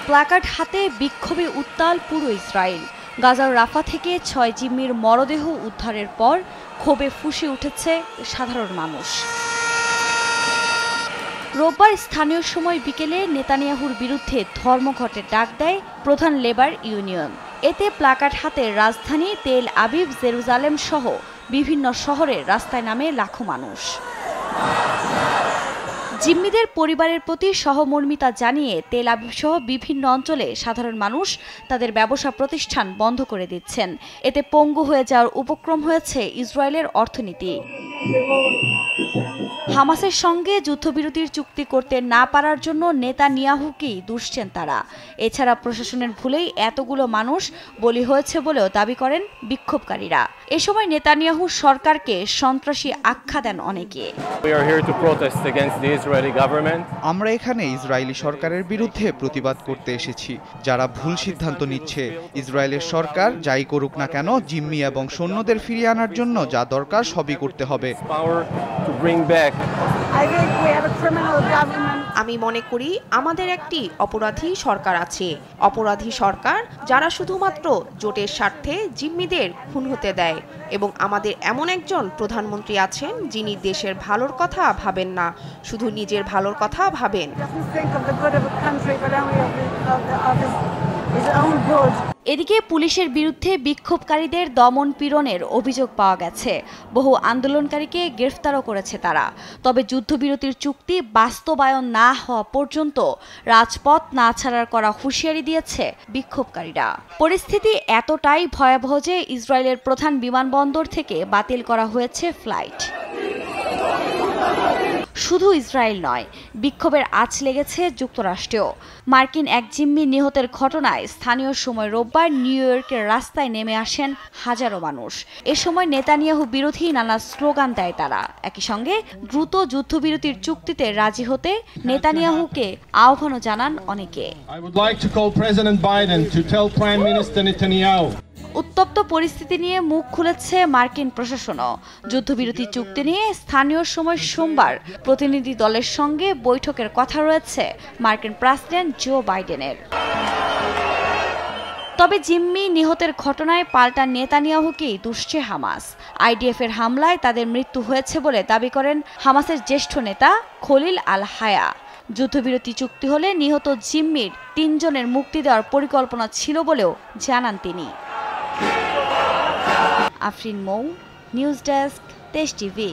Placard হাতে বিক্ষোভে উত্তাল পুরো ইসরায়েল। গাজার রাফা থেকে ৬ জিম্মির মরদেহ উদ্ধারের পর ক্ষোভে ফুঁসে উঠেছে সাধারণ মানুষ। রোববার স্থানীয় সময় বিকেলে নেতানিয়াহুর বিরুদ্ধে ধর্মঘটের ডাক দেয় প্রধান লেবার ইউনিয়ন। এতে প্ল্যাকার্ড হাতে রাজধানী তেল আবিব, জেরুজালেম সহ বিভিন্ন শহরের রাস্তায় নামে লাখো মানুষ। জিম্মিদের পরিবারের প্রতি সহমর্মিতা জানিয়ে তেল আবিব সহ বিভিন্ন অঞ্চলে সাধারণ মানুষ তাদের ব্যবসা প্রতিষ্ঠান বন্ধ করে দিচ্ছেন। এতে পঙ্গু হয়ে যাওয়ার উপক্রম হয়েছে ইসরায়েলের অর্থনীতি। হামাসের সঙ্গে যুদ্ধবিরতির চুক্তি করতে না পারার জন্য নেতানিয়াহুকেই দুষছেন তারা। এছাড়া প্রশাসনের ভুলেই এতগুলো মানুষ বলি হয়েছে বলেও দাবি করেন বিক্ষোভকারীরা। এ সময় নেতানিয়াহু সরকারকে সন্ত্রাসী আখ্যা দেন অনেকে। আমরা এখানে ইসরায়েলি সরকারের বিরুদ্ধে প্রতিবাদ করতে এসেছি, যারা ভুল সিদ্ধান্ত নিচ্ছে। ইসরায়েলের সরকার যাই করুক না কেন, জিম্মি এবং সৈন্যদের ফিরিয়ে আনার জন্য যা দরকার সবই করতে হবে। আমি মনে করি আমাদের একটি অপরাধী সরকার আছে, অপরাধী সরকার যারা শুধুমাত্র জোটের স্বার্থে জিম্মিদের খুন হতে দেয়, এবং আমাদের এমন একজন প্রধানমন্ত্রী আছেন যিনি দেশের ভালোর কথা ভাবেন না, শুধু নিজের ভালোর কথা ভাবেন। এদিকে পুলিশের বিরুদ্ধে বিক্ষোভকারীদের দমন পীড়নের অভিযোগ পাওয়া গেছে। বহু আন্দোলনকারীকে গ্রেফতারও করেছে তারা। তবে যুদ্ধবিরতির চুক্তি বাস্তবায়ন না হওয়া পর্যন্ত রাজপথ না ছাড়ার করা হুঁশিয়ারি দিয়েছে বিক্ষোভকারীরা। পরিস্থিতি এতটাই ভয়াবহ যে ইসরায়েলের প্রধান বিমানবন্দর থেকে বাতিল করা হয়েছে ফ্লাইট। শুধু ইসরায়েল নয়, বিক্ষোভের আঁচ লেগেছে যুক্তরাষ্ট্রেও। মার্কিন এক জিম্মি নিহতের ঘটনায় স্থানীয় সময় রোববার নিউ ইয়র্কের রাস্তায় নেমে আসেন হাজারো মানুষ। এ সময় নেতানিয়াহু বিরোধী নানা স্লোগান দেয় তারা। একই সঙ্গে দ্রুত যুদ্ধবিরতির চুক্তিতে রাজি হতে নেতানিয়াহুকে আহ্বানও জানান অনেকে। উত্তপ্ত পরিস্থিতি নিয়ে মুখ খুলেছে মার্কিন প্রশাসনও। যুদ্ধবিরতি চুক্তি নিয়ে স্থানীয় সময় সোমবার প্রতিনিধি দলের সঙ্গে বৈঠকের কথা রয়েছে মার্কিন প্রেসিডেন্ট জো বাইডেনের। তবে জিম্মি নিহতের ঘটনায় পাল্টা নেতানিয়াহুকেই দুষছে হামাস। আইডিএফের হামলায় তাদের মৃত্যু হয়েছে বলে দাবি করেন হামাসের জ্যেষ্ঠ নেতা খলিল আল হায়া। যুদ্ধবিরতি চুক্তি হলে নিহত জিম্মির ৩ জনের মুক্তি দেওয়ার পরিকল্পনা ছিল বলেও জানান তিনি। আফরিন মৌ, নিউজ ডেস্ক, দেশ টিভি।